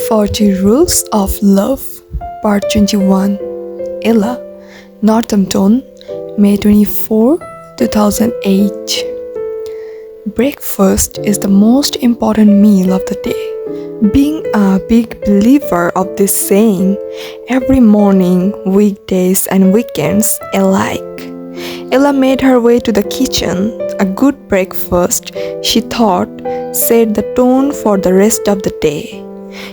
40 Rules of Love, Part 21. Ella, Northampton, May 24, 2008. Breakfast is the most important meal of the day. Being a big believer of this saying, every morning, weekdays and weekends alike, Ella made her way to the kitchen. A good breakfast, she thought, set the tone for the rest of the day.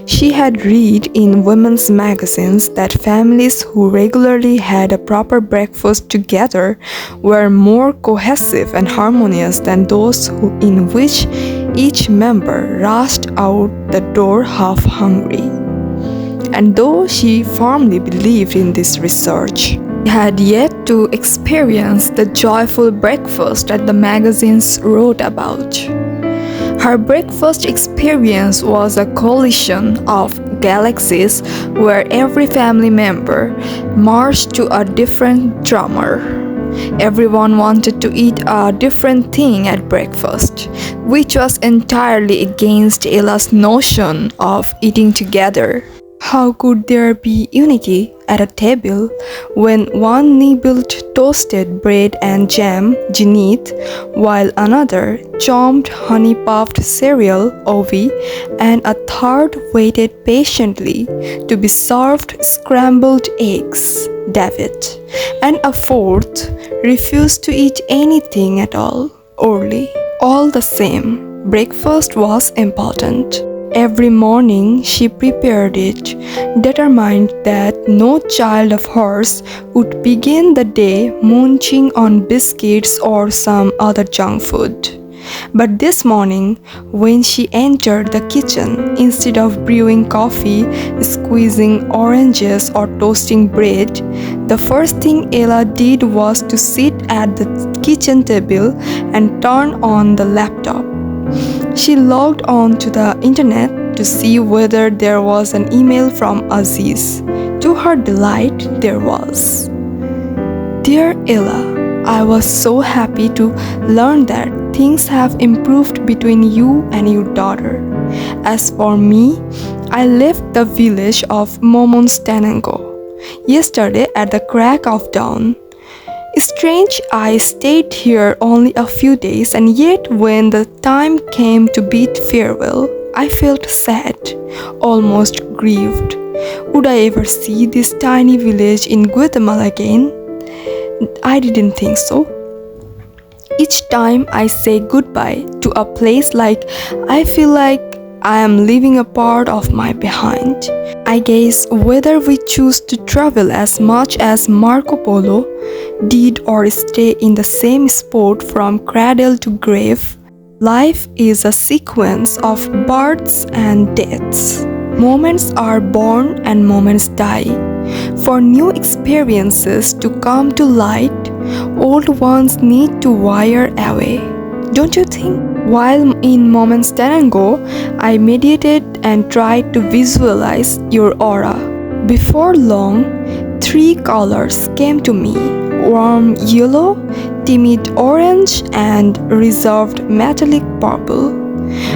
She had read in women's magazines that families who regularly had a proper breakfast together were more cohesive and harmonious than those in which each member rushed out the door half hungry. And though she firmly believed in this research, she had yet to experience the joyful breakfast that the magazines wrote about. Her breakfast experience was a collision of galaxies where every family member marched to a different drummer. Everyone wanted to eat a different thing at breakfast, which was entirely against Ella's notion of eating together. How could there be unity at a table when one nibbled toasted bread and jam beneath, while another chomped honey-puffed cereal ovi, and a third waited patiently to be served scrambled eggs, David, and a fourth refused to eat anything at all, Orly. All the same, breakfast was important. Every morning she prepared it, determined that no child of hers would begin the day munching on biscuits or some other junk food. But this morning, when she entered the kitchen, instead of brewing coffee, squeezing oranges or toasting bread, the first thing Ella did was to sit at the kitchen table and turn on the laptop. She logged on to the internet to see whether there was an email from Aziz. To her delight, there was. Dear Ella, I was so happy to learn that things have improved between you and your daughter. As for me, I left the village of Momonstanango yesterday at the crack of dawn. Strange, I stayed here only a few days, and yet when the time came to bid farewell, I felt sad, almost grieved. Would I ever see this tiny village in Guatemala again? I didn't think so. Each time I say goodbye to a place I feel like I am leaving a part of my behind. I guess whether we choose to travel as much as Marco Polo did or stay in the same spot from cradle to grave, life is a sequence of births and deaths. Moments are born and moments die. For new experiences to come to light, old ones need to wire away. Don't you think? While in Momonstanango, I meditated and tried to visualize your aura. Before long, 3 colors came to me: warm yellow, timid orange, and reserved metallic purple.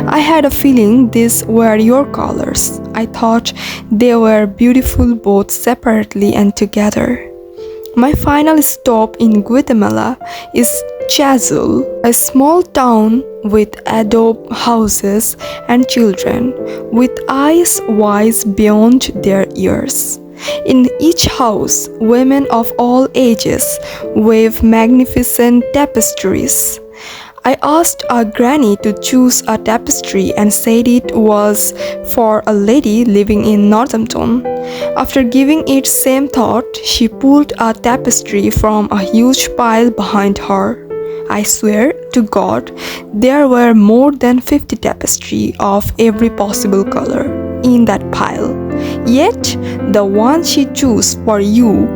I had a feeling these were your colors. I thought they were beautiful both separately and together. My final stop in Guatemala is Chazul, a small town with adobe houses and children with eyes wise beyond their years. In each house, women of all ages wave magnificent tapestries. I asked a granny to choose a tapestry and said it was for a lady living in Northampton. After giving it same thought, she pulled a tapestry from a huge pile behind her. I swear to God, there were more than 50 tapestries of every possible color in that pile. Yet, the one she chose for you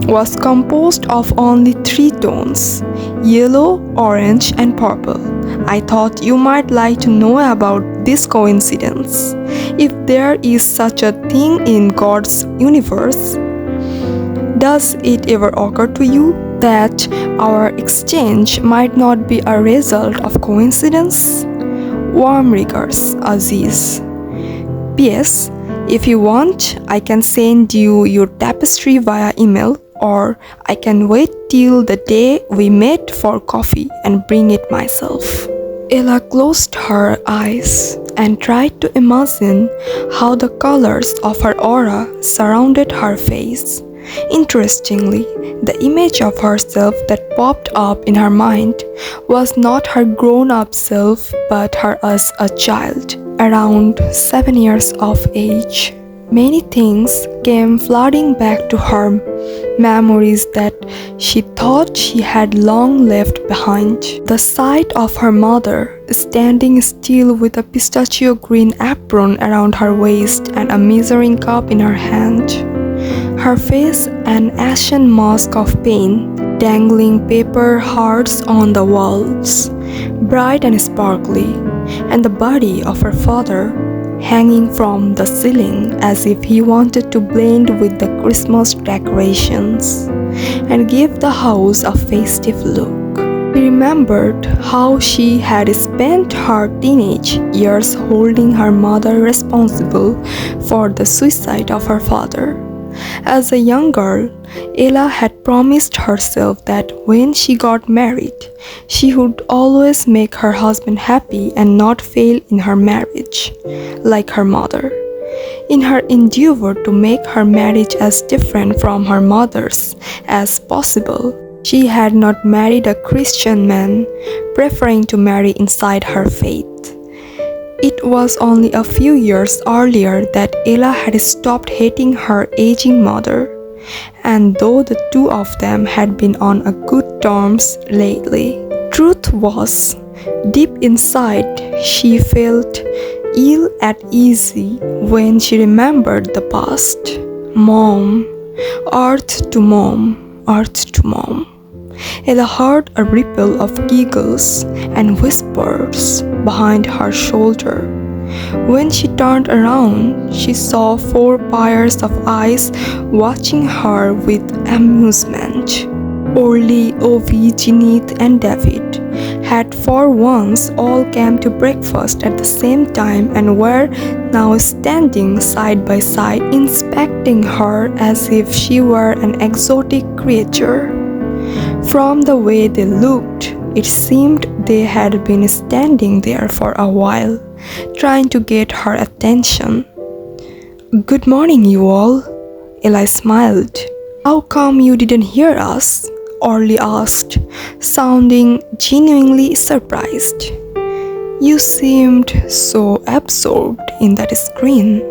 was composed of only 3 tones: yellow, orange, and purple. I thought you might like to know about this coincidence, if there is such a thing in God's universe. Does it ever occur to you that our exchange might not be a result of coincidence? Warm regards, Aziz. P.S. If you want, I can send you your tapestry via email, or I can wait till the day we met for coffee and bring it myself. Ella closed her eyes and tried to imagine how the colors of her aura surrounded her face. Interestingly, the image of herself that popped up in her mind was not her grown-up self but her as a child, around 7 years of age. Many things came flooding back to her, memories that she thought she had long left behind. The sight of her mother standing still with a pistachio green apron around her waist and a measuring cup in her hand. Her face an ashen mask of pain, dangling paper hearts on the walls, bright and sparkly, and the body of her father hanging from the ceiling as if he wanted to blend with the Christmas decorations and give the house a festive look. She remembered how she had spent her teenage years holding her mother responsible for the suicide of her father. As a young girl, Ella had promised herself that when she got married, she would always make her husband happy and not fail in her marriage, like her mother. In her endeavor to make her marriage as different from her mother's as possible, she had not married a Christian man, preferring to marry inside her faith. It was only a few years earlier that Ella had stopped hating her aging mother, and though the two of them had been on a good terms lately, truth was, deep inside, she felt ill at ease when she remembered the past. Mom, earth to mom, earth to mom. Ella heard a ripple of giggles and whispers behind her shoulder. When she turned around, she saw 4 pairs of eyes watching her with amusement. Orly, Ovi, Jeanette, and David had for once all come to breakfast at the same time and were now standing side by side inspecting her as if she were an exotic creature. From the way they looked, it seemed they had been standing there for a while, trying to get her attention. "Good morning, you all," Eli smiled. "How come you didn't hear us?" Orly asked, sounding genuinely surprised. "You seemed so absorbed in that screen,"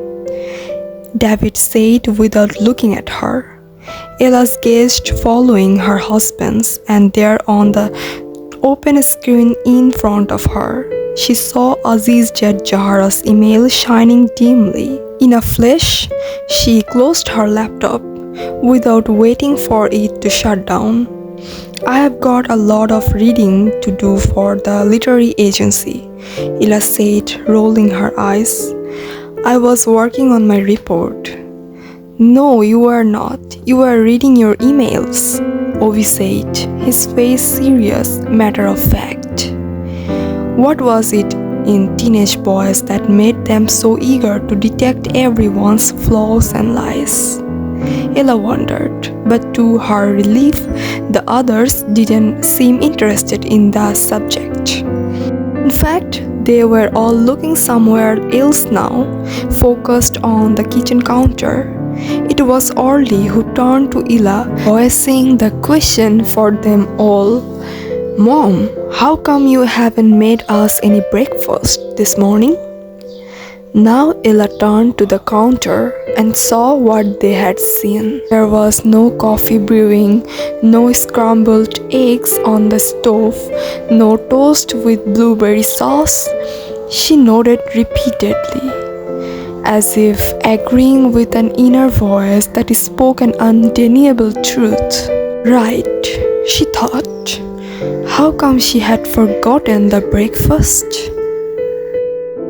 David said without looking at her. Ella's gaze following her husband's, and there on the open screen in front of her, she saw Aziz Jet Jahara's email shining dimly. In a flash, she closed her laptop without waiting for it to shut down. "I have got a lot of reading to do for the literary agency," Ella said, rolling her eyes. "I was working on my report." "No, you were not. You were reading your emails," Ovi said, his face serious, matter of fact. What was it in teenage boys that made them so eager to detect everyone's flaws and lies? Ella wondered, but to her relief, the others didn't seem interested in the subject. In fact, they were all looking somewhere else now, focused on the kitchen counter. It was Orly who turned to Ella, voicing the question for them all. "Mom, how come you haven't made us any breakfast this morning?" Now Ella turned to the counter and saw what they had seen. There was no coffee brewing, no scrambled eggs on the stove, no toast with blueberry sauce. She nodded repeatedly, as if agreeing with an inner voice that spoke an undeniable truth. Right, she thought. How come she had forgotten the breakfast?